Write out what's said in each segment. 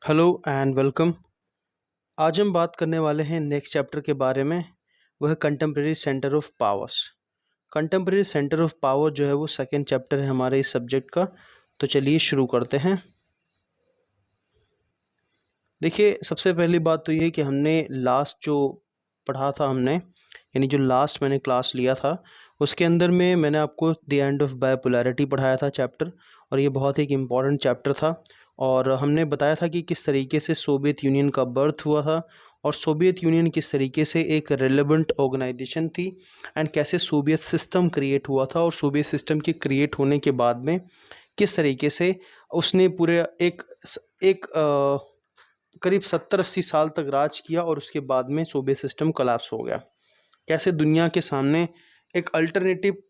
Hello and welcome. आज हम बात करने वाले हैं नेक्स्ट चैप्टर के बारे में। वह है contemporary centre of powers. Contemporary centre of power जो है वो सेकंड चैप्टर है हमारे इस सब्जेक्ट का। तो चलिए शुरू करते हैं। देखिए, सबसे पहली बात तो ये है कि हमने लास्ट जो पढ़ा था हमने, यानी जो लास्ट मैंने क्लास लिया था उसके अंदर में मैंने आपको द एंड ऑफ बायोपोलैरिटी पढ़ाया था चैप्टर। और ये बहुत ही एक इम्पॉर्टेंट चैप्टर था। और हमने बताया था कि किस तरीके से सोवियत यूनियन का बर्थ हुआ था और सोवियत यूनियन किस तरीके से एक रेलेवेंट ऑर्गेनाइजेशन थी एंड कैसे सोवियत सिस्टम क्रिएट हुआ था और सोवियत सिस्टम के क्रिएट होने के बाद में किस तरीके से उसने पूरे एक करीब 70-80 साल तक राज किया और उसके बाद में सोवियत सिस्टम कोलैप्स हो गया। कैसे दुनिया के सामने एक अल्टरनेटिव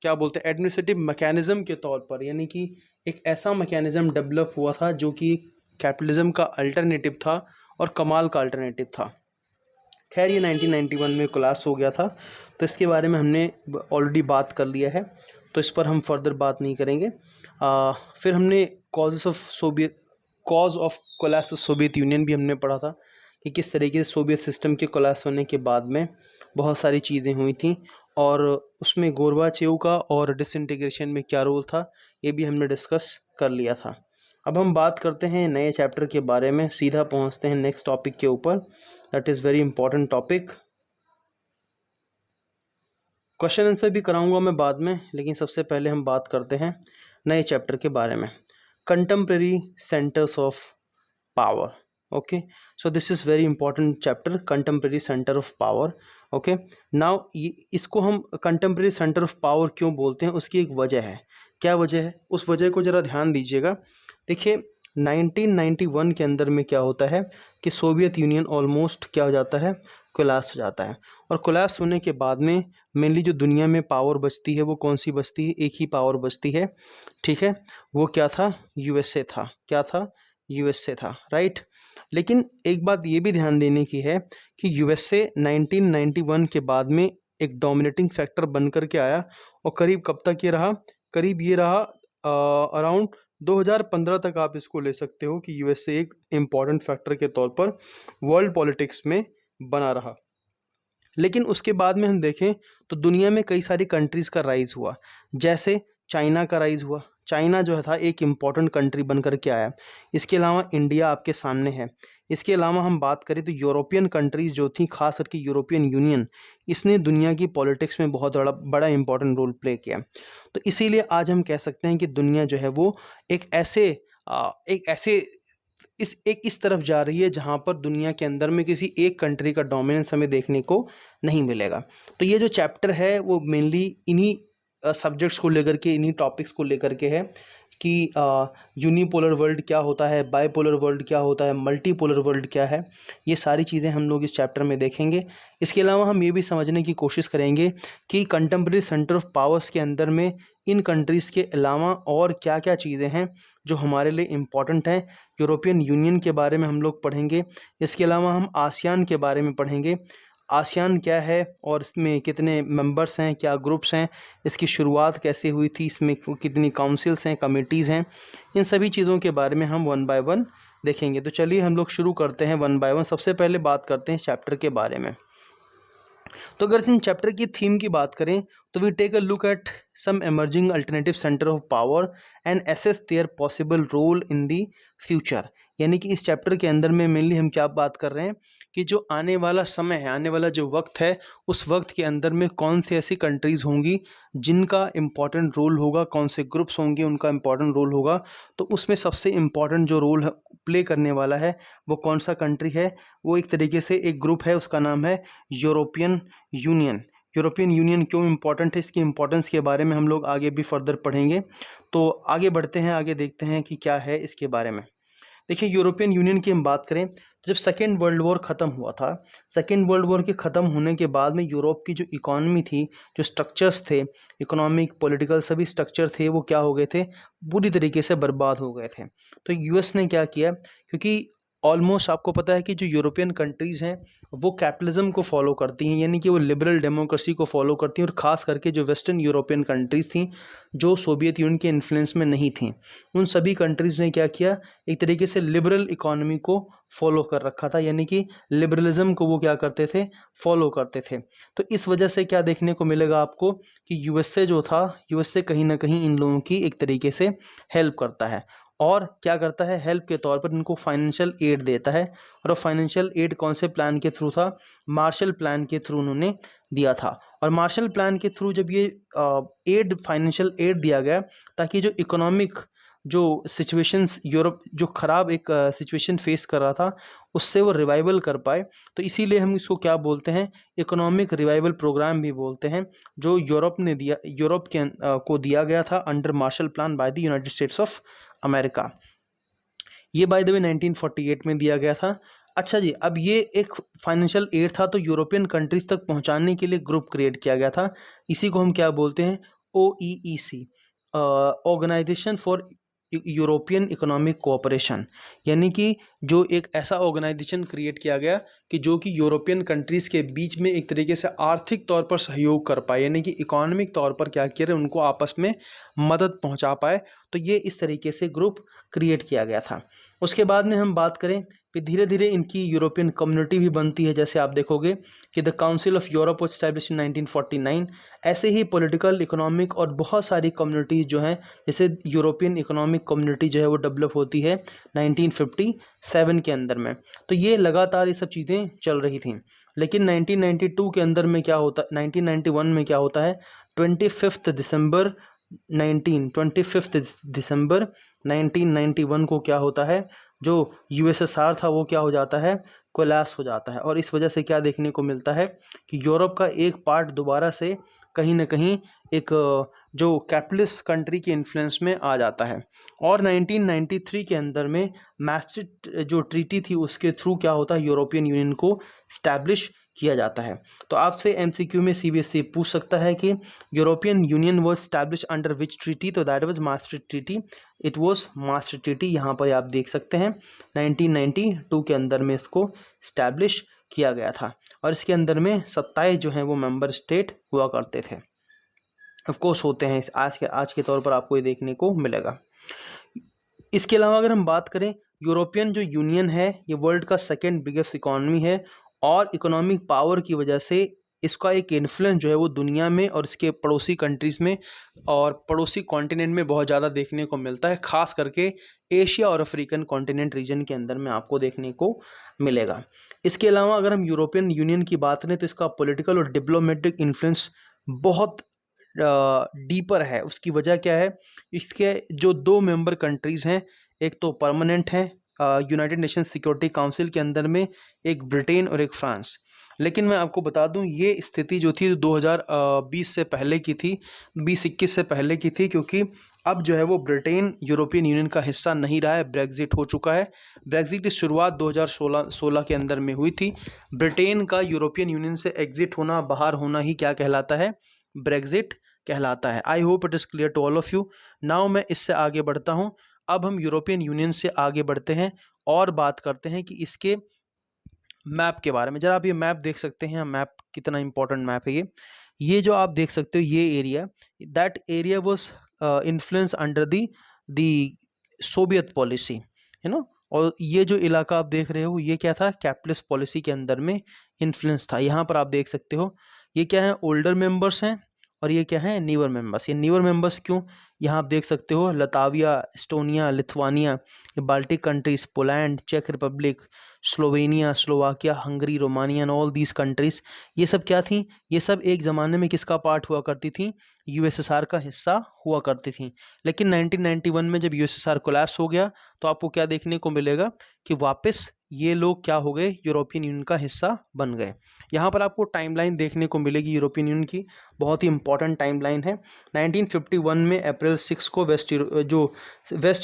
क्या बोलते हैं एडमिनिस्ट्रेटिव मैकेनिज्म के तौर पर, यानी कि एक ऐसा मैकेनिज्म डेवलप हुआ था जो कि कैपिटलिज्म का अल्टरनेटिव था और कमाल का अल्टरनेटिव था। खैर, ये 1991 में कोलैप्स हो गया था, तो इसके बारे में हमने ऑलरेडी बात कर लिया है, तो इस पर हम फर्दर बात नहीं करेंगे। फिर हमने cause of collapse of Soviet union भी हमने पढ़ा था कि किस तरीके से सोवियत सिस्टम के कोलैप्स होने के बाद में बहुत सारी चीज़ें हुई थी और उसमें गोरबाचेव का और डिसइंटीग्रेशन में क्या रोल था, ये भी हमने डिस्कस कर लिया था। अब हम बात करते हैं नए चैप्टर के बारे में, सीधा पहुंचते हैं नेक्स्ट टॉपिक के ऊपर। That is very important topic. Question answer भी कराऊंगा मैं बाद में, लेकिन सबसे पहले हम बात करते हैं नए चैप्टर के बारे में, contemporary centres of power. Okay, so this is very important chapter, contemporary centre of power. Okay, now इसको हम कंटेम्प्रेरी सेंटर ऑफ पावर क्यों बोलते हैं, उसकी एक वजह है। क्या वजह है, उस वजह को ज़रा ध्यान दीजिएगा। देखिए, 1991 के अंदर में क्या होता है कि सोवियत यूनियन ऑलमोस्ट क्या हो जाता है, कोलैप्स हो जाता है। और कोलैप्स होने के बाद में मेनली जो दुनिया में पावर बचती है वो कौन सी बचती है, एक ही पावर बचती है, ठीक है, वो क्या था, यूएसए था। क्या था, यूएसए था, राइट। लेकिन एक बात ये भी ध्यान देने की है कि यूएसए 1991 के बाद में एक डोमिनेटिंग फैक्टर बन कर के आया और करीब कब तक ये रहा, करीब ये रहा अराउंड 2015 तक। आप इसको ले सकते हो कि यूएसए एक इम्पॉर्टेंट फैक्टर के तौर पर वर्ल्ड पॉलिटिक्स में बना रहा। लेकिन उसके बाद में हम देखें तो दुनिया में कई सारी कंट्रीज़ का राइज हुआ, जैसे चाइना का राइज हुआ। चाइना जो था एक इम्पॉर्टेंट कंट्री बन कर के आया। इसके अलावा इंडिया आपके सामने है। इसके अलावा हम बात करें तो यूरोपियन कंट्रीज़ जो थी, खास करके यूरोपियन यूनियन, इसने दुनिया की पॉलिटिक्स में बहुत बड़ा इंपॉर्टेंट रोल प्ले किया। तो इसीलिए आज हम कह सकते हैं कि दुनिया जो है वो एक ऐसे इस तरफ जा रही है जहां पर दुनिया के अंदर में किसी एक कंट्री का डोमिनेंस हमें देखने को नहीं मिलेगा। तो ये जो चैप्टर है वो मेनली इन्हीं सब्जेक्ट्स को लेकर के, इन्हीं टॉपिक्स को लेकर के है कि यूनिपोलर वर्ल्ड क्या होता है, बाइपोलर वर्ल्ड क्या होता है, मल्टीपोलर वर्ल्ड क्या है। ये सारी चीज़ें हम लोग इस चैप्टर में देखेंगे। इसके अलावा हम ये भी समझने की कोशिश करेंगे कि कंटेम्प्रेरी सेंटर ऑफ पावर्स के अंदर में इन कंट्रीज़ के अलावा और क्या क्या चीज़ें हैं जो हमारे लिए इम्पॉर्टेंट हैं। यूरोपियन यूनियन के बारे में हम लोग पढ़ेंगे। इसके अलावा हम आसियान के बारे में पढ़ेंगे। आसियान क्या है और इसमें कितने मेंबर्स हैं, क्या ग्रुप्स हैं, इसकी शुरुआत कैसे हुई थी, इसमें कितनी काउंसिल्स हैं, कमिटीज़ हैं, इन सभी चीज़ों के बारे में हम वन बाय वन देखेंगे। तो चलिए हम लोग शुरू करते हैं वन बाय वन। सबसे पहले बात करते हैं चैप्टर के बारे में। तो अगर इन चैप्टर की थीम की बात करें तो we take a look at some emerging alternative centre of power and assess their possible role in the future. यानी कि इस चैप्टर के अंदर में मेनली हम क्या बात कर रहे हैं कि जो आने वाला समय है, आने वाला जो वक्त है, उस वक्त के अंदर में कौन सी ऐसी कंट्रीज़ होंगी जिनका इम्पॉर्टेंट रोल होगा, कौन से ग्रुप्स होंगे उनका इम्पॉर्टेंट रोल होगा। तो उसमें सबसे इम्पॉर्टेंट जो रोल प्ले करने वाला है वो कौन सा कंट्री है, वो एक तरीके से एक ग्रुप है, उसका नाम है यूरोपियन यूनियन। यूरोपियन यूनियन क्यों इम्पोर्टेंट है, इसकी इम्पोर्टेंस के बारे में हम लोग आगे भी फर्दर पढ़ेंगे। तो आगे बढ़ते हैं, आगे देखते हैं कि क्या है इसके बारे में। देखिए, यूरोपियन यूनियन की हम बात करें तो जब सेकेंड वर्ल्ड वॉर ख़त्म हुआ था, सेकेंड वर्ल्ड वॉर के ख़त्म होने के बाद में यूरोप की जो इकॉनमी थी, जो स्ट्रक्चर्स थे, इकोनॉमिक पॉलिटिकल सभी स्ट्रक्चर थे, वो क्या हो गए थे, बुरी तरीके से बर्बाद हो गए थे। तो यूएस ने क्या किया, क्योंकि ऑलमोस्ट आपको पता है कि जो यूरोपियन कंट्रीज़ हैं वो कैपिटलिज्म को फॉलो करती हैं, यानी कि वो लिबरल डेमोक्रेसी को फॉलो करती हैं, और ख़ास करके जो वेस्टर्न यूरोपियन कंट्रीज़ थी जो सोवियत यूनियन के इन्फ्लुएंस में नहीं थी, उन सभी कंट्रीज़ ने क्या किया, एक तरीके से लिबरल इकोनॉमी को फॉलो कर रखा था, यानी कि लिबरलिज्म को वो क्या करते थे, फॉलो करते थे। तो इस वजह से क्या देखने को मिलेगा आपको कि यूएसए जो था, यूएसए कहीं ना कहीं इन लोगों की एक तरीके से हेल्प करता है, और क्या करता है, हेल्प के तौर पर इनको फाइनेंशियल एड देता है। और फाइनेंशियल एड कौन से प्लान के थ्रू था, मार्शल प्लान के थ्रू उन्होंने दिया था। और मार्शल प्लान के थ्रू जब ये एड, फाइनेंशियल एड दिया गया, ताकि जो इकोनॉमिक जो सिचुएशंस यूरोप जो ख़राब एक सिचुएशन फेस कर रहा था उससे वो रिवाइवल कर पाए, तो इसीलिए हम इसको क्या बोलते हैं, इकोनॉमिक रिवाइवल प्रोग्राम भी बोलते हैं, जो यूरोप ने दिया, यूरोप के को दिया गया था under Marshall plan by the United states of America. ये बाय द वे 1948 में दिया गया था। अच्छा जी, अब ये एक फाइनेंशियल एड था तो यूरोपियन कंट्रीज तक पहुंचाने के लिए ग्रुप क्रिएट किया गया था, इसी को हम क्या बोलते हैं, OEEC, Organisation for European Economic Cooperation, यानी कि जो एक ऐसा ऑर्गेनाइजेशन क्रिएट किया गया कि जो कि यूरोपियन कंट्रीज़ के बीच में एक तरीके से आर्थिक तौर पर सहयोग कर पाए, यानी कि इकोनॉमिक तौर पर क्या किया, उनको आपस में मदद पहुंचा पाए। तो ये इस तरीके से ग्रुप क्रिएट किया गया था। उसके बाद में हम बात करें, फिर धीरे धीरे इनकी यूरोपियन कम्युनिटी भी बनती है, जैसे आप देखोगे कि the council of Europe was established in 1949। ऐसे ही पॉलिटिकल, इकोनॉमिक और बहुत सारी कम्युनिटीज़ जो हैं, जैसे यूरोपियन इकोनॉमिक कम्युनिटी जो है वो डेवलप होती है 1957 के अंदर में। तो ये लगातार ये सब चीज़ें चल रही थी। लेकिन 1992 के अंदर में क्या होता, 1991 में क्या होता है, 25 दिसंबर 1991 को क्या होता है, जो यूएसएसआर था वो क्या हो जाता है, कोलैप्स हो जाता है। और इस वजह से क्या देखने को मिलता है कि यूरोप का एक पार्ट दोबारा से कहीं ना कहीं एक जो कैपिटलिस्ट कंट्री के इन्फ्लुएंस में आ जाता है। और 1993 के अंदर में मैस्ट्रिक्ट जो ट्रीटी थी उसके थ्रू क्या होता है, यूरोपियन यूनियन को स्टैब्लिश किया जाता है। तो आपसे एमसीक्यू में सीबीएसई पूछ सकता है कि European union was established under which treaty, तो that was maastricht treaty, it was maastricht treaty. यहाँ पर आप देख सकते हैं 1992 के अंदर में इसको स्टैब्लिश किया गया था, और इसके अंदर में 27 जो हैं वो मेंबर स्टेट हुआ करते थे, ऑफ कोर्स होते हैं, आज के तौर पर आपको ये देखने को मिलेगा। इसके अलावा अगर हम बात करें, यूरोपियन जो यूनियन है ये वर्ल्ड का सेकेंड बिगेस्ट इकॉनमी है, और इकोनॉमिक पावर की वजह से इसका एक इन्फ्लुएंस जो है वो दुनिया में और इसके पड़ोसी कंट्रीज़ में और पड़ोसी कॉन्टिनेंट में बहुत ज़्यादा देखने को मिलता है, ख़ास करके एशिया और अफ्रीकन कॉन्टिनेंट रीजन के अंदर में आपको देखने को मिलेगा। इसके अलावा अगर हम यूरोपियन यूनियन की बात करें तो इसका पॉलिटिकल और डिप्लोमेटिक इन्फ्लुएंस बहुत डीपर है। उसकी वजह क्या है, इसके जो 2 मेंबर कंट्रीज़ हैं, एक तो परमानेंट हैं यूनाइटेड नेशंस सिक्योरिटी काउंसिल के अंदर में, एक ब्रिटेन और एक फ्रांस। लेकिन मैं आपको बता दूं ये स्थिति जो थी 2020 से पहले की थी, 2021 से पहले की थी, क्योंकि अब जो है वो ब्रिटेन यूरोपियन यूनियन का हिस्सा नहीं रहा है, ब्रेग्जिट हो चुका है। ब्रेग्जिट की शुरुआत 2016 के अंदर में हुई थी। ब्रिटेन का यूरोपियन यूनियन से एग्जिट होना, बाहर होना ही क्या कहलाता है, ब्रेग्जिट कहलाता है। I hope it is clear to all of you. Now मैं इससे आगे बढ़ता हूँ। अब हम यूरोपियन यूनियन से आगे बढ़ते हैं और बात करते हैं कि इसके मैप के बारे में। जरा आप ये मैप देख सकते हैं, मैप कितना इंपॉर्टेंट मैप है ये जो आप देख सकते हो, ये area, that area was influence under the Soviet policy, है ना। और ये जो इलाका आप देख रहे हो ये क्या था, कैपिटलिस्ट पॉलिसी के अंदर में इन्फ्लुएंस था। यहाँ पर आप देख सकते हो ये क्या है, ओल्डर मेंबर्स हैं, और ये क्या है, न्यूअर मेंबर्स। ये न्यूअर मेंबर्स क्यों, यहाँ आप देख सकते हो लताविया, एस्टोनिया, लिथुआनिया, ये बाल्टिक कंट्रीज, पोलैंड, चेक Republic, Slovenia, Slovakia, Hungary, Romania and all these countries, ये सब क्या थी, ये सब एक ज़माने में किसका पार्ट हुआ करती थी, यूएसएसआर का हिस्सा हुआ करती थी। लेकिन 1991 में जब यूएसएसआर कोलैप्स हो गया तो आपको क्या देखने को मिलेगा कि वापस ये लोग क्या हो गए, यूरोपियन यूनियन का हिस्सा बन गए। यहाँ पर आपको टाइमलाइन देखने को मिलेगी यूरोपियन यूनियन की, बहुत ही इंपॉर्टेंट टाइमलाइन है। 1951 में अप्रैल 6 को वेस्ट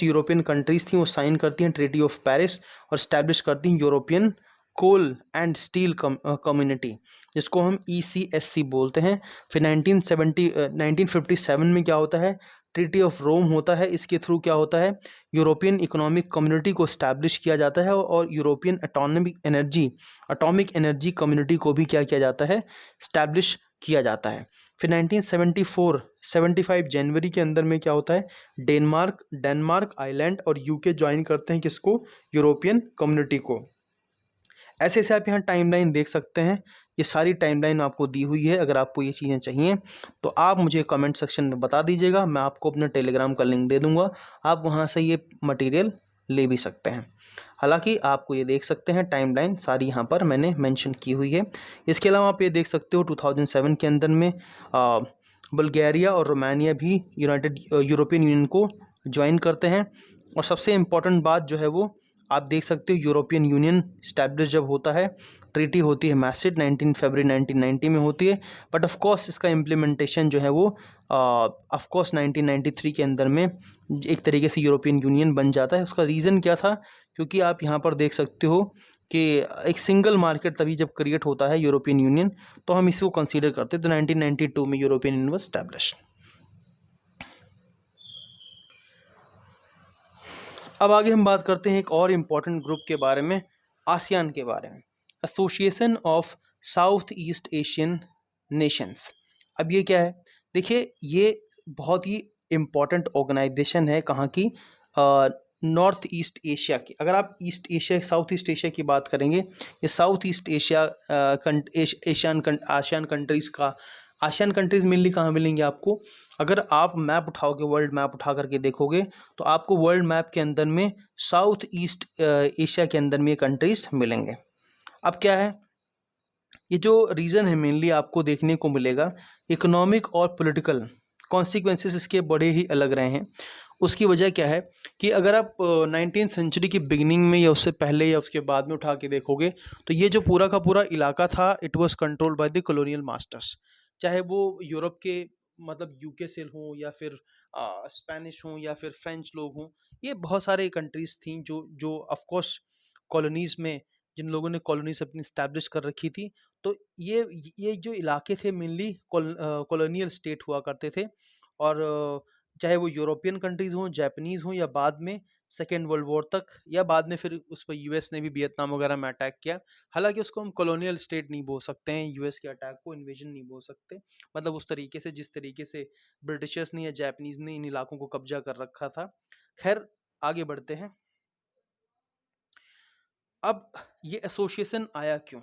यूरोपियन कंट्रीज़ थी वो साइन करती हैं ट्रीटी ऑफ पेरिस और स्टैब्लिश करती हैं European Coal and Steel Community, जिसको हम ECSC बोलते हैं। फिर 1957 में क्या होता है, ट्रीटी ऑफ रोम होता है, इसके थ्रू क्या होता है, यूरोपियन इकोनॉमिक कम्युनिटी को स्टैब्लिश किया जाता है और यूरोपियन एटॉमिक एनर्जी कम्युनिटी को भी क्या किया जाता है, स्टैब्लिश किया जाता है। फिर 1975 जनवरी के अंदर में क्या होता है, डेनमार्क, आइलैंड और यूके ज्वाइन करते हैं किसको, यूरोपियन कम्युनिटी को। ऐसे ऐसे आप यहाँ टाइमलाइन देख सकते हैं, ये सारी टाइमलाइन आपको दी हुई है। अगर आपको ये चीज़ें चाहिए तो आप मुझे कमेंट सेक्शन में बता दीजिएगा, मैं आपको अपने टेलीग्राम का लिंक दे दूंगा, आप वहाँ से ये मटेरियल ले भी सकते हैं। हालांकि आपको ये देख सकते हैं टाइमलाइन सारी यहाँ पर मैंने मेंशन की हुई है। इसके अलावा आप ये देख सकते हो 2007 के अंदर में बल्गेरिया और रोमानिया भी यूरोपियन यूनियन को ज्वाइन करते हैं। और सबसे इम्पॉर्टेंट बात जो है वो आप देख सकते हो, यूरोपियन यूनियन स्टैब्लिश जब होता है, ट्रीटी होती है मैस्ट्रिक्ट 19 फरवरी 1990 में होती है, बट ऑफ कोर्स इसका इम्प्लीमेंटेशन जो है वो ऑफ कोर्स 1993 के अंदर में एक तरीके से यूरोपियन यूनियन बन जाता है। उसका रीज़न क्या था, क्योंकि आप यहाँ पर देख सकते हो कि एक सिंगल मार्केट तभी जब क्रिएट होता है यूरोपियन यूनियन, तो हम इसको कंसीडर करते हैं। तो 1992 में यूरोपियन यूनियन वाज स्टैब्लिश। अब आगे हम बात करते हैं एक और इम्पॉर्टेंट ग्रुप के बारे में, आसियान के बारे में, association of south east Asian Nations. अब ये क्या है, देखिए ये बहुत ही इम्पॉर्टेंट ऑर्गेनाइजेशन है, कहाँ की, नॉर्थ ईस्ट एशिया की। अगर आप east Asia south east Asia की बात करेंगे, ये south east Asia ASEAN countries का, आसियान कंट्रीज़ मेनली कहाँ मिलेंगे आपको, अगर आप मैप उठाओगे, वर्ल्ड मैप उठा करके देखोगे तो आपको वर्ल्ड मैप के अंदर में साउथ ईस्ट एशिया के अंदर में ये कंट्रीज़ मिलेंगे। अब क्या है, ये जो रीज़न है मेनली आपको देखने को मिलेगा, इकोनॉमिक और पॉलिटिकल कॉन्सिक्वेंसेस इसके बड़े ही अलग रहे हैं। उसकी वजह क्या है कि अगर आप 19th सेंचुरी की बिगिनिंग में या उससे पहले या उसके बाद में उठा के देखोगे तो ये जो पूरा का पूरा इलाका था, it was controlled by the colonial masters, चाहे वो यूरोप के मतलब यूके से हों या फिर स्पेनिश हों या फिर फ्रेंच लोग हों, ये बहुत सारे कंट्रीज़ थी जो जो ऑफ कोर्स कॉलोनीज़ में, जिन लोगों ने कॉलोनीज अपनी स्टैब्लिश कर रखी थी। तो ये जो इलाके थे मेनली कॉलोनियल स्टेट हुआ करते थे। और चाहे वो यूरोपियन कंट्रीज़ हों, जापानीज़ हों, या बाद में सेकेंड वर्ल्ड वॉर तक, या बाद में फिर उस पर यूएस ने भी वियतनाम वगैरह में अटैक किया। हालांकि उसको हम कॉलोनियल स्टेट नहीं बोल सकते हैं, यूएस के अटैक को इन्वेजन नहीं बोल सकते, मतलब उस तरीके से जिस तरीके से ब्रिटिशर्स ने या जापानीज़ ने इन इलाकों को कब्जा कर रखा था। खैर आगे बढ़ते हैं। अब ये एसोसिएशन आया क्यों,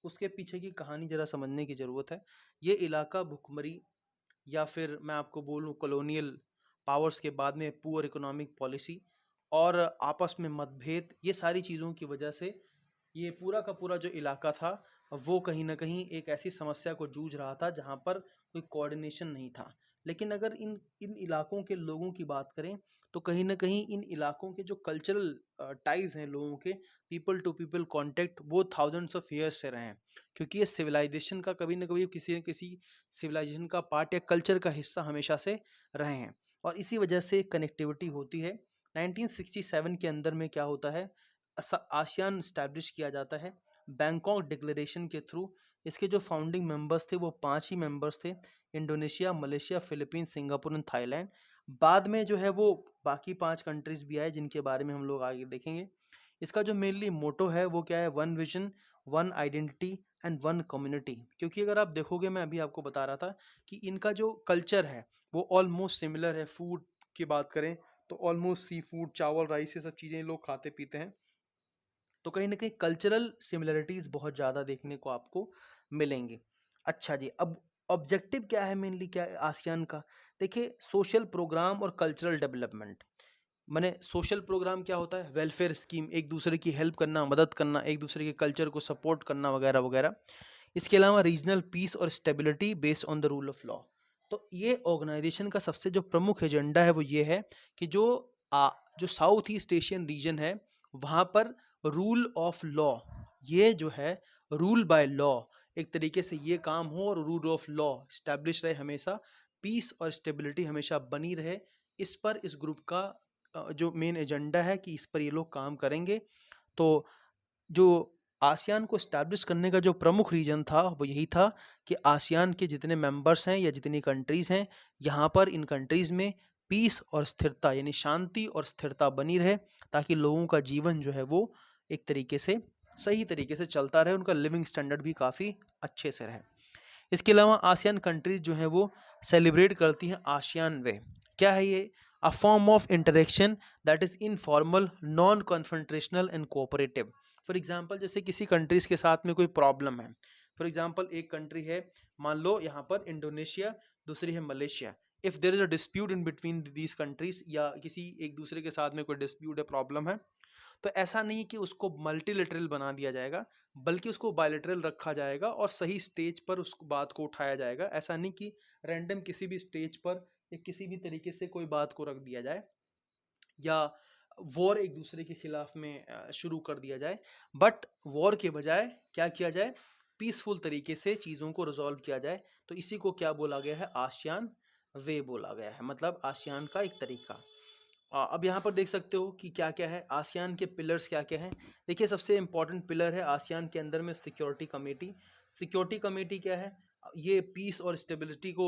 उसके पीछे की कहानी ज़रा समझने की ज़रूरत है। ये इलाका भुखमरी या फिर मैं आपको बोलूँ कॉलोनियल पावर्स के बाद में पुअर इकोनॉमिक पॉलिसी और आपस में मतभेद, ये सारी चीज़ों की वजह से ये पूरा का पूरा जो इलाका था वो कहीं ना कहीं एक ऐसी समस्या को जूझ रहा था जहाँ पर कोई कोऑर्डिनेशन नहीं था। लेकिन अगर इन इन इलाकों के लोगों की बात करें तो कहीं ना कहीं इन इलाकों के जो कल्चरल टाइज हैं लोगों के, पीपल टू पीपल कांटेक्ट, वो थाउजेंड्स ऑफ ईयर्स से रहे हैं, क्योंकि ये सिविलाइजेशन का कभी ना कभी किसी न किसी सिविलाइजेशन का पार्ट या कल्चर का हिस्सा हमेशा से रहे हैं, और इसी वजह से कनेक्टिविटी होती है। 1967 के अंदर में क्या होता है, आसियान स्टैब्लिश किया जाता है बैंकॉक डिक्लेरेशन के थ्रू। इसके जो फाउंडिंग मेंबर्स थे वो 5 ही मेंबर्स थे, Indonesia, Malaysia, Philippines, Singapore and Thailand. बाद में जो है वो बाकी 5 कंट्रीज भी आए जिनके बारे में हम लोग आगे देखेंगे। इसका जो मेनली मोटो है वो क्या है, one vision, one identity and one community. क्योंकि अगर आप देखोगे, मैं अभी आपको बता रहा था कि इनका जो कल्चर है वो ऑलमोस्ट सिमिलर है। फूड की बात करें तो ऑलमोस्ट सी फूड, चावल, राइस, ये सब चीज़ें लोग खाते पीते हैं। तो कहीं ना कहीं कल्चरल सिमिलरिटीज़ बहुत ज़्यादा देखने को आपको मिलेंगी। अच्छा जी, अब ऑब्जेक्टिव क्या है मेनली, क्या है आसियान का, देखिए सोशल प्रोग्राम और कल्चरल डेवलपमेंट। माने सोशल प्रोग्राम क्या होता है, वेलफेयर स्कीम, एक दूसरे की हेल्प करना, मदद करना, एक दूसरे के कल्चर को सपोर्ट करना वगैरह वगैरह। इसके अलावा रीजनल पीस और stability based on the rule of law. तो ये ऑर्गेनाइजेशन का सबसे जो प्रमुख एजेंडा है वो ये है कि जो साउथ ईस्ट एशियन रीजन है वहाँ पर रूल ऑफ लॉ, ये जो है रूल बाय लॉ, एक तरीके से ये काम हो और रूल ऑफ लॉ स्टैब्लिश रहे हमेशा, पीस और स्टेबिलिटी हमेशा बनी रहे। इस पर इस ग्रुप का जो मेन एजेंडा है कि इस पर ये लोग काम करेंगे। तो जो आसियान को स्टैब्लिश करने का जो प्रमुख रीजन था वो यही था कि आसियान के जितने मेंबर्स हैं या जितनी कंट्रीज़ हैं, यहाँ पर इन कंट्रीज़ में पीस और स्थिरता यानी शांति और स्थिरता बनी रहे, ताकि लोगों का जीवन जो है वो एक तरीके से सही तरीके से चलता रहे, उनका लिविंग स्टैंडर्ड भी काफ़ी अच्छे से रहे। इसके अलावा आसियान कंट्रीज जो हैं वो सेलिब्रेट करती हैं आसियान वे। क्या है ये? A form of interaction that is informal, non confrontational and cooperative. For example, जैसे किसी कंट्रीज के साथ में कोई प्रॉब्लम है, फॉर एग्जांपल एक कंट्री है, मान लो यहाँ पर इंडोनेशिया, दूसरी है Malaysia. If there is a dispute in between these countries, या किसी एक दूसरे के साथ में कोई डिस्प्यूट है, प्रॉब्लम है, तो ऐसा नहीं कि उसको मल्टीलेटरल बना दिया जाएगा, बल्कि उसको बायलेटरल रखा जाएगा और सही स्टेज पर उस बात को उठाया जाएगा। ऐसा नहीं कि रैंडम किसी भी स्टेज पर या किसी भी तरीके से कोई बात को रख दिया जाए, या वॉर एक दूसरे के खिलाफ में शुरू कर दिया जाए, बट वॉर के बजाय क्या किया जाए, पीसफुल तरीके से चीज़ों को रिजॉल्व किया जाए। तो इसी को क्या बोला गया है? आसियान वे बोला गया है, मतलब आसियान का एक तरीका। अब यहाँ पर देख सकते हो कि क्या क्या है, आसियान के पिलर्स क्या क्या हैं। देखिए, सबसे इंपॉर्टेंट पिलर है आसियान के अंदर में सिक्योरिटी कमेटी। सिक्योरिटी कमेटी क्या है? ये पीस और स्टेबिलिटी को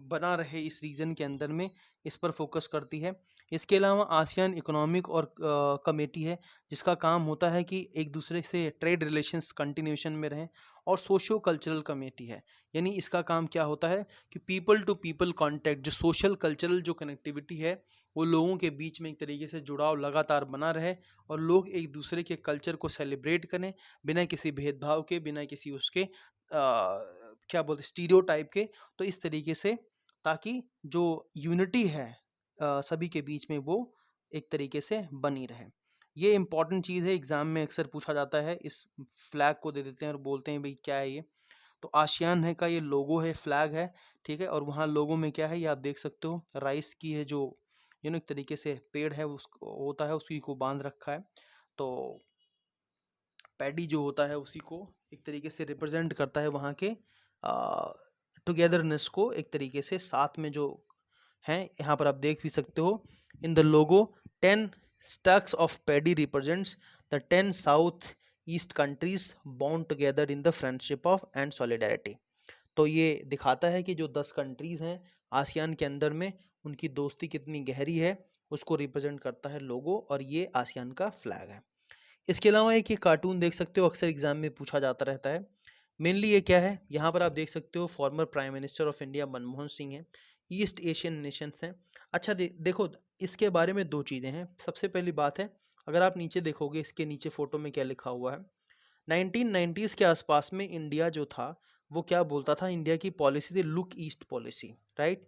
बना रहे इस रीजन के अंदर में, इस पर फोकस करती है। इसके अलावा आसियान इकोनॉमिक और कमेटी है, जिसका काम होता है कि एक दूसरे से ट्रेड रिलेशंस कंटिन्यूशन में रहें। और सोशो कल्चरल कमेटी है, यानी इसका काम क्या होता है कि पीपल टू पीपल कांटेक्ट, जो सोशल कल्चरल जो कनेक्टिविटी है, वो लोगों के बीच में एक तरीके से जुड़ाव लगातार बना रहे, और लोग एक दूसरे के कल्चर को सेलिब्रेट करें बिना किसी भेदभाव के, बिना किसी उसके क्या बोलते स्टीरियोटाइप के। तो इस तरीके से, ताकि जो यूनिटी है सभी के बीच में, वो एक तरीके से बनी रहे। ये इंपॉर्टेंट चीज़ है, एग्जाम में अक्सर पूछा जाता है। इस फ्लैग को दे देते हैं और बोलते हैं भाई क्या है ये? तो आसियान है का ये लोगो है, फ्लैग है, ठीक है। और वहाँ लोगो में क्या है, ये आप देख सकते हो, राइस की है जो एक तरीके से पेड़ है उसको होता है, उसी को बांध रखा है। तो पैडी जो होता है उसी को एक तरीके से रिप्रेजेंट करता है, वहाँ के टुगेदरनेस को एक तरीके से साथ में जो हैं। यहाँ पर आप देख भी सकते हो, in the logo 10 stacks of paddy represents the 10 south east countries bound together in the friendship of and solidarity. तो ये दिखाता है कि जो 10 कंट्रीज हैं आसियान के अंदर में, उनकी दोस्ती कितनी गहरी है, उसको रिप्रेजेंट करता है लोगो, और ये आसियान का फ्लैग है। इसके अलावा एक ये कार्टून देख सकते हो, अक्सर एग्जाम में पूछा जाता रहता है। मेनली ये क्या है, यहाँ पर आप देख सकते हो, former prime minister of India Manmohan Singh हैं, ईस्ट एशियन नेशंस हैं। अच्छा देखो, इसके बारे में दो चीज़ें हैं। सबसे पहली बात है, अगर आप नीचे देखोगे, इसके नीचे फोटो में क्या लिखा हुआ है, 1990s के आसपास में इंडिया जो था वो क्या बोलता था, इंडिया की पॉलिसी थी look east policy, right.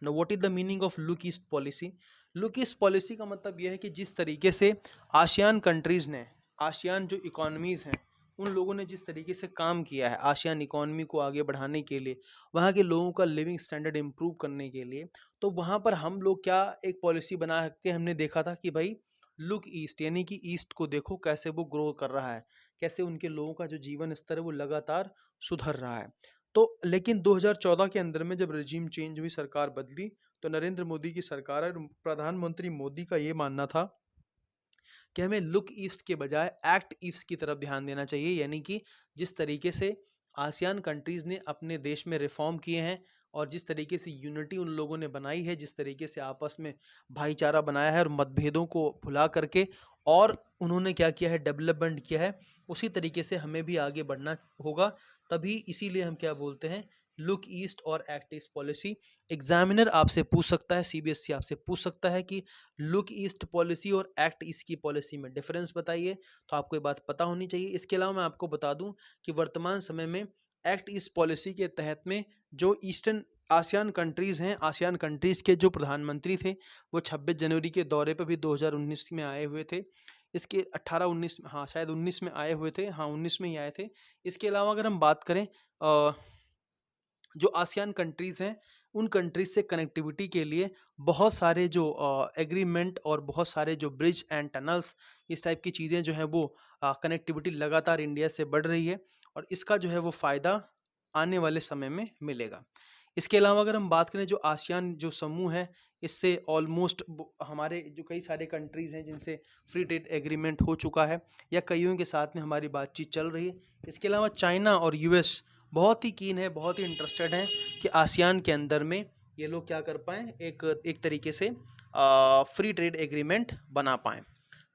Now what is the meaning of look east policy? Look east policy का मतलब यह है कि जिस तरीके से आसियान कंट्रीज़ ने, आसियान जो इकोनॉमीज़ हैं, उन लोगों ने जिस तरीके से काम किया है आसियान इकोनॉमी को आगे बढ़ाने के लिए, वहाँ के लोगों का लिविंग स्टैंडर्ड इम्प्रूव करने के लिए, तो वहाँ पर हम लोग क्या एक पॉलिसी बना के हमने देखा था कि भाई लुक ईस्ट, यानी कि ईस्ट को देखो कैसे वो ग्रो कर रहा है, कैसे उनके लोगों का जो जीवन स्तर है वो लगातार सुधर रहा है। तो लेकिन 2014 के अंदर में जब रजीम चेंज हुई, सरकार बदली, तो नरेंद्र मोदी की सरकार है, प्रधानमंत्री मोदी का ये मानना था कि हमें लुक ईस्ट के बजाय एक्ट ईस्ट की तरफ ध्यान देना चाहिए। यानी कि जिस तरीके से आसियान कंट्रीज़ ने अपने देश में रिफॉर्म किए हैं, और जिस तरीके से यूनिटी उन लोगों ने बनाई है, जिस तरीके से आपस में भाईचारा बनाया है और मतभेदों को भुला करके, और उन्होंने क्या किया है, डेवलपमेंट किया है, उसी तरीके से हमें भी आगे बढ़ना होगा। तभी इसीलिए हम क्या बोलते हैं, लुक ईस्ट और एक्ट ईस्ट पॉलिसी। एग्जामिनर आपसे पूछ सकता है, सीबीएसई आपसे पूछ सकता है कि लुक ईस्ट पॉलिसी और एक्ट ईस्ट की पॉलिसी में डिफरेंस बताइए, तो आपको ये बात पता होनी चाहिए। इसके अलावा मैं आपको बता दूं कि वर्तमान समय में एक्ट ईस्ट पॉलिसी के तहत में जो ईस्टर्न आसियान कंट्रीज़ हैं, आसियान कंट्रीज़ के जो प्रधानमंत्री थे, वो 26 जनवरी के दौरे पर भी 2019 में आए हुए थे। इसके 18-19, हाँ शायद 19 में आए हुए थे, हाँ 19 में ही आए थे। इसके अलावा अगर हम बात करें जो आसियान कंट्रीज़ हैं, उन कंट्रीज़ से कनेक्टिविटी के लिए बहुत सारे जो एग्रीमेंट और बहुत सारे जो ब्रिज एंड टनल्स, इस टाइप की चीज़ें जो हैं वो कनेक्टिविटी लगातार इंडिया से बढ़ रही है, और इसका जो है वो फ़ायदा आने वाले समय में मिलेगा। इसके अलावा अगर हम बात करें, जो आसियान जो समूह है, इससे ऑलमोस्ट हमारे जो कई सारे कंट्रीज़ हैं जिनसे फ्री ट्रेड एग्रीमेंट हो चुका है, या कईयों के साथ में हमारी बातचीत चल रही है। इसके अलावा चाइना और यूएस बहुत ही कीन है, बहुत ही इंटरेस्टेड हैं कि आसियान के अंदर में ये लोग क्या कर पाएँ, एक एक तरीके से फ्री ट्रेड एग्रीमेंट बना पाएँ।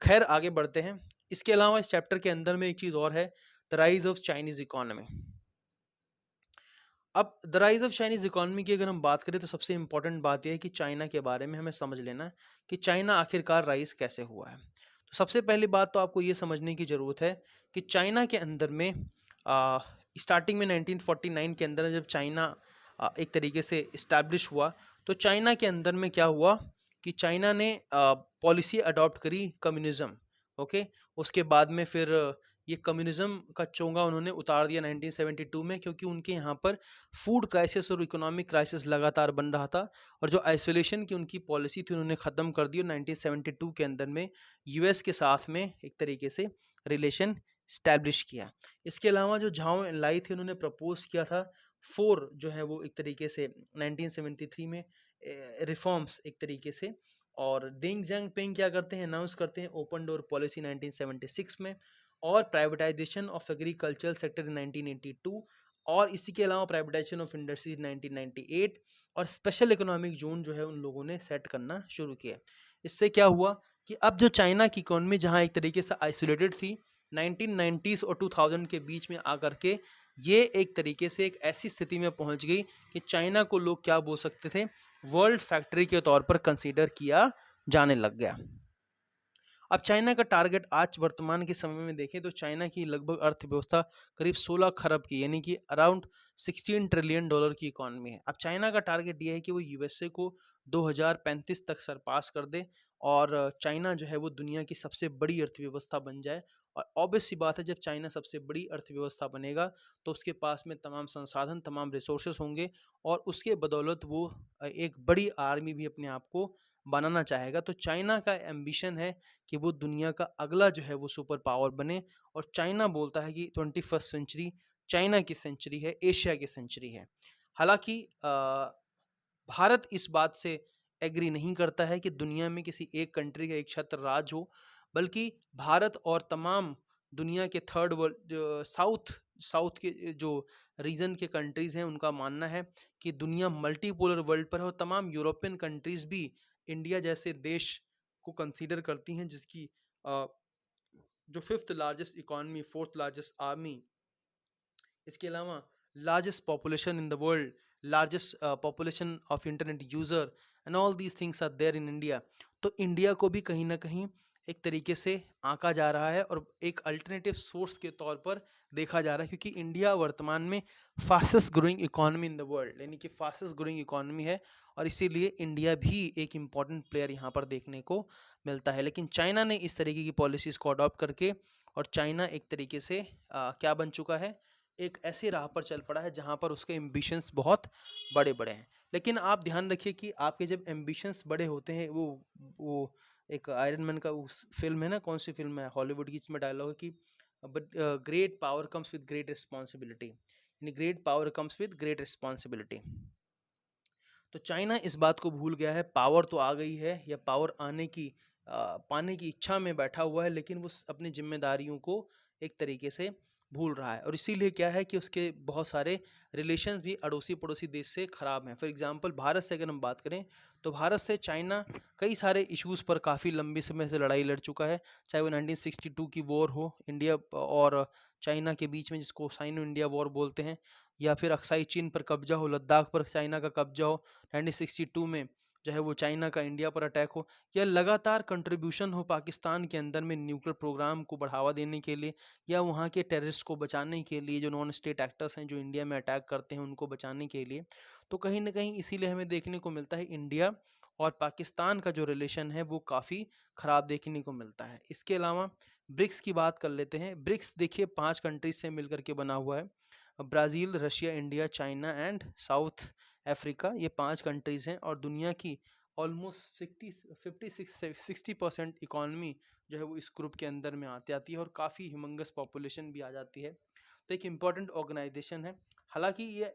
खैर आगे बढ़ते हैं। इसके अलावा इस चैप्टर के अंदर में एक चीज़ और है, the rise of Chinese economy. अब the rise of Chinese economy की अगर हम बात करें तो सबसे इम्पोर्टेंट बात ये है कि चाइना के बारे में हमें समझ लेना है कि चाइना आखिरकार राइज़ कैसे हुआ है। तो सबसे पहली बात तो आपको ये समझने की ज़रूरत है कि चाइना के अंदर में अ, स्टार्टिंग में 1949 के अंदर जब चाइना एक तरीके से इस्टेब्लिश हुआ, तो चाइना के अंदर में क्या हुआ कि चाइना ने पॉलिसी अडॉप्ट करी कम्युनिज़्म, ओके? उसके बाद में फिर ये कम्युनिज़्म का चोंगा उन्होंने उतार दिया 1972 में, क्योंकि उनके यहाँ पर फूड क्राइसिस और इकोनॉमिक क्राइसिस लगातार बन रहा था, और जो आइसोलेशन की उनकी पॉलिसी थी उन्होंने ख़त्म कर दी और 1972 के अंदर में यूएस के साथ में एक तरीके से रिलेशन स्टैब्लिश किया। इसके अलावा जो झाओ एनलाई थे उन्होंने प्रपोज किया था 4 जो है वो एक तरीके से 1973 में रिफॉर्म्स एक तरीके से, और डेंग ज़ियाओपिंग क्या करते हैं, अनाउंस करते हैं ओपन डोर पॉलिसी 1976 में, और privatisation of agricultural sector in 1982, और इसी के अलावा प्राइवेटाइजेशन ऑफ इंडस्ट्रीज 1998, और स्पेशल इकोनॉमिक जोन जो है उन लोगों ने सेट करना शुरू किया। इससे क्या हुआ कि अब जो चाइना की इकोनॉमी जहां एक तरीके से आइसोलेटेड थी 1990s और 2000 के बीच में आकर के, ये एक तरीके से एक ऐसी स्थिति में पहुंच गई कि चाइना को लोग क्या बोल सकते थे, वर्ल्ड फैक्ट्री के तौर पर कंसीडर किया जाने लग गया। अब चाइना का टारगेट आज वर्तमान के समय में देखें तो चाइना की लगभग अर्थव्यवस्था करीब 16 खरब की, यानी कि अराउंड 16 ट्रिलियन डॉलर की इकोनॉमी है। अब चाइना का टारगेट ये है कि वो यूएसए को 2035 तक सरपास कर दे, और चाइना जो है वो दुनिया की सबसे बड़ी अर्थव्यवस्था बन जाए। और ऑब्वियस सी बात है, जब चाइना सबसे बड़ी अर्थव्यवस्था बनेगा तो उसके पास में तमाम संसाधन, तमाम रिसोर्सेस होंगे, और उसके बदौलत वो एक बड़ी आर्मी भी अपने आप को बनाना चाहेगा। तो चाइना का एम्बिशन है कि वो दुनिया का अगला जो है वो सुपर पावर बने, और चाइना बोलता है कि 21st सेंचुरी चाइना की सेंचुरी है, एशिया की सेंचुरी है। हालांकि भारत इस बात से एग्री नहीं करता है कि दुनिया में किसी एक कंट्री का एक छत्र राज हो, बल्कि भारत और तमाम दुनिया के थर्ड वर्ल्ड साउथ साउथ के जो रीजन के कंट्रीज हैं उनका मानना है कि दुनिया मल्टीपोलर वर्ल्ड पर है, और तमाम यूरोपियन कंट्रीज भी इंडिया जैसे देश को कंसीडर करती हैं, जिसकी अ, जो fifth largest economy, fourth largest army, इसके अलावा largest population in the world, largest population of internet user, and all these things are there in India. तो इंडिया को भी कहीं ना कहीं एक तरीके से आंका जा रहा है और एक अल्टरनेटिव सोर्स के तौर पर देखा जा रहा है, क्योंकि इंडिया वर्तमान में fastest growing economy in the world, यानी कि फास्टेस्ट ग्रोइंग इकोनॉमी है, और इसीलिए इंडिया भी एक इम्पॉर्टेंट प्लेयर यहाँ पर देखने को मिलता है। लेकिन चाइना ने इस तरीके की पॉलिसीज़ को अडॉप्ट करके, और चाइना एक तरीके से क्या बन चुका है, एक ऐसी राह पर चल पड़ा है जहाँ पर उसके एम्बिशंस बहुत बड़े-बड़े हैं। लेकिन आप ध्यान रखिए कि आपके जब एम्बिशंस बड़े होते हैं, वो एक आयरन मैन का उस फ़िल्म है ना, कौन-सी फ़िल्म है हॉलीवुड की, इसमें डायलॉग है कि but great power comes with great responsibility, यानी great power comes with great responsibility. तो चाइना इस बात को भूल गया है, पावर तो आ गई है, या पावर आने की पाने की इच्छा में बैठा हुआ है, लेकिन वो अपनी जिम्मेदारियों को एक तरीके से भूल रहा है, और इसीलिए क्या है कि उसके बहुत सारे रिलेशंस भी अड़ोसी पड़ोसी देश से ख़राब हैं। फॉर एग्जांपल भारत से अगर हम बात करें तो भारत से चाइना कई सारे इश्यूज़ पर काफ़ी लंबे समय से लड़ाई लड़ चुका है, चाहे वो 1962 की वॉर हो इंडिया और चाइना के बीच में, जिसको साइनो इंडिया वॉर बोलते हैं, या फिर अक्साई चीन पर कब्जा हो, लद्दाख पर चाइना का कब्जा हो 1962 में, जो है वो चाइना का इंडिया पर अटैक हो, या लगातार कंट्रीब्यूशन हो पाकिस्तान के अंदर में न्यूक्लियर प्रोग्राम को बढ़ावा देने के लिए, या वहाँ के टेररिस्ट को बचाने के लिए, जो नॉन स्टेट एक्टर्स हैं जो इंडिया में अटैक करते हैं उनको बचाने के लिए। तो कहीं ना कहीं इसीलिए हमें देखने को मिलता है इंडिया और पाकिस्तान का जो रिलेशन है वो काफ़ी ख़राब देखने को मिलता है। इसके अलावा ब्रिक्स की बात कर लेते हैं। ब्रिक्स देखिए 5 कंट्रीज से मिलकर के बना हुआ है, Brazil, Russia, India, China and south Africa, ये 5 कंट्रीज़ हैं, और दुनिया की ऑलमोस्ट 60% इकॉनमी जो है वो इस ग्रुप के अंदर में आती है, और काफ़ी ह्यूमंगस पॉपुलेशन भी आ जाती है। तो एक इम्पॉर्टेंट ऑर्गेनाइजेशन है। हालांकि ये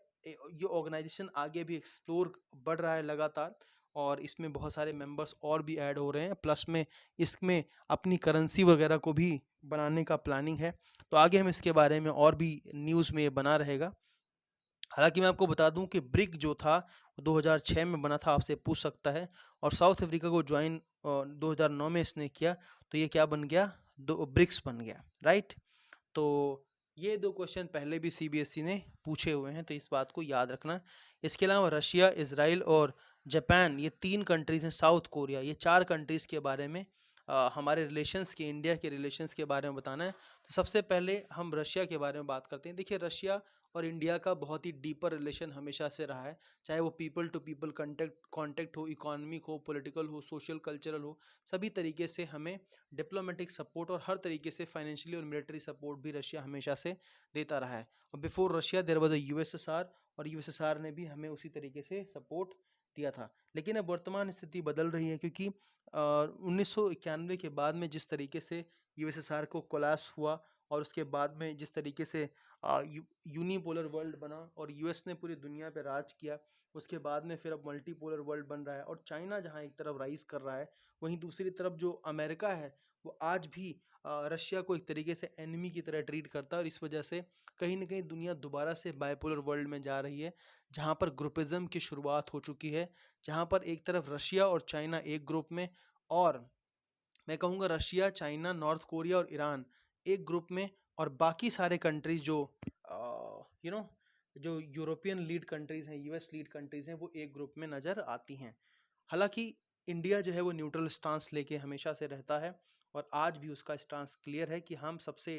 ऑर्गेनाइजेशन आगे भी एक्सप्लोर बढ़ रहा है लगातार, और इसमें बहुत सारे मेंबर्स और भी ऐड हो रहे हैं, प्लस में इसमें अपनी करेंसी वगैरह को भी बनाने का प्लानिंग है। तो आगे हम इसके बारे में और भी न्यूज़ में ये बना रहेगा। हालांकि मैं आपको बता दूं कि ब्रिक जो था वो 2006 में बना था, आपसे पूछ सकता है, और साउथ अफ्रीका को ज्वाइन 2009 में इसने किया, तो ये क्या बन गया, दो ब्रिक्स बन गया, राइट। तो ये दो क्वेश्चन पहले भी सीबीएसई ने पूछे हुए हैं, तो इस बात को याद रखना। इसके अलावा रशिया, इजराइल और जापान, ये 3 कंट्रीज़ हैं, साउथ कोरिया, ये 4 कंट्रीज़ के बारे में हमारे रिलेशंस के, इंडिया के रिलेशंस के बारे में बताना है। तो सबसे पहले हम रशिया के बारे में बात करते हैं। देखिए, रशिया और इंडिया का बहुत ही डीपर रिलेशन हमेशा से रहा है, चाहे वो पीपल टू पीपल कॉन्टेक्ट हो, इकोनॉमिक हो, पॉलिटिकल हो, सोशल कल्चरल हो, सभी तरीके से हमें डिप्लोमेटिक सपोर्ट और हर तरीके से फाइनेंशियली और मिलिट्री सपोर्ट भी रशिया हमेशा से देता रहा है। और before Russia there was a USSR, और यूएसएसआर ने भी हमें उसी तरीके से सपोर्ट दिया था। लेकिन अब वर्तमान स्थिति बदल रही है, क्योंकि 1991 के बाद में जिस तरीके से यूएसएसआर को कोलैप्स हुआ, और उसके बाद में जिस तरीके से यूनिपोलर वर्ल्ड बना और यूएस ने पूरी दुनिया पे राज किया, उसके बाद में फिर अब मल्टीपोलर वर्ल्ड बन रहा है, और चाइना जहाँ एक तरफ राइज कर रहा है, वहीं दूसरी तरफ जो अमेरिका है वो आज भी रशिया को एक तरीके से एनिमी की तरह ट्रीट करता है, और इस वजह से कहीं ना कहीं दुनिया दोबारा से बाइपोलर वर्ल्ड में जा रही है, जहाँ पर ग्रुपिज्म की शुरुआत हो चुकी है, जहाँ पर एक तरफ रशिया और चाइना एक ग्रुप में, और मैं कहूँगा रशिया, चाइना, नॉर्थ कोरिया और ईरान एक ग्रुप में, और बाकी सारे कंट्रीज जो यू नो जो यूरोपियन लीड कंट्रीज हैं, यूएस लीड कंट्रीज हैं, वो एक ग्रुप में नज़र आती हैं। हालांकि इंडिया जो है वो न्यूट्रल स्टांस लेके हमेशा से रहता है, और आज भी उसका स्टांस क्लियर है कि हम सबसे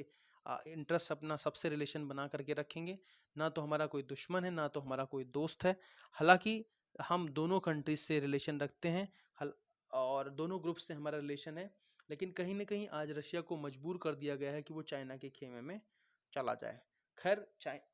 इंटरेस्ट अपना सबसे रिलेशन बना करके रखेंगे, ना तो हमारा कोई दुश्मन है, ना तो हमारा कोई दोस्त है। हालांकि हम दोनों कंट्रीज से रिलेशन रखते हैं, और दोनों ग्रुप से हमारा रिलेशन है, लेकिन कहीं ना कहीं आज रशिया को मजबूर कर दिया गया है कि वो चाइना के खेमे में चला जाए। खैर,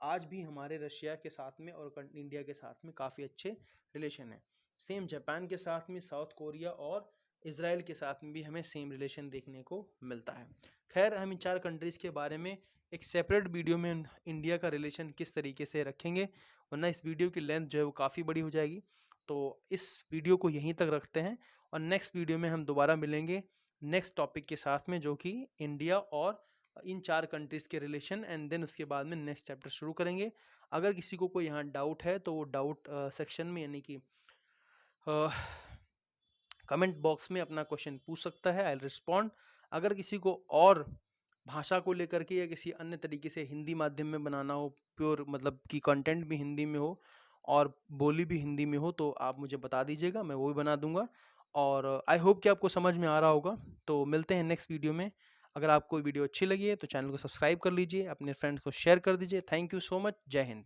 आज भी हमारे रशिया के साथ में और इंडिया के साथ में काफ़ी अच्छे रिलेशन है। सेम जापान के साथ में, साउथ कोरिया और इसराइल के साथ में भी हमें सेम रिलेशन देखने को मिलता है। खैर, हम इन 4 कंट्रीज़ के बारे में एक सेपरेट वीडियो में इंडिया का रिलेशन किस तरीके से रखेंगे, वरना इस वीडियो की लेंथ जो है वो काफ़ी बड़ी हो जाएगी। तो इस वीडियो को यहीं तक रखते हैं, और नेक्स्ट वीडियो में हम दोबारा मिलेंगे नेक्स्ट टॉपिक के साथ में, जो कि इंडिया और इन 4 कंट्रीज़ के रिलेशन, एंड देन उसके बाद में नेक्स्ट चैप्टर शुरू करेंगे। अगर किसी को कोई यहाँ डाउट है तो वो डाउट सेक्शन में, यानी कि कमेंट बॉक्स में अपना क्वेश्चन पूछ सकता है, आई विल रिस्पॉन्ड। अगर किसी को और भाषा को लेकर के या किसी अन्य तरीके से हिंदी माध्यम में बनाना हो, प्योर मतलब कि कंटेंट भी हिंदी में हो और बोली भी हिंदी में हो, तो आप मुझे बता दीजिएगा, मैं वो भी बना दूंगा। और आई होप कि आपको समझ में आ रहा होगा। तो मिलते हैं नेक्स्ट वीडियो में। अगर आपको वीडियो अच्छी लगी है तो चैनल को सब्सक्राइब कर लीजिए, अपने फ्रेंड्स को शेयर कर दीजिए। Thank you so much. जय हिंद।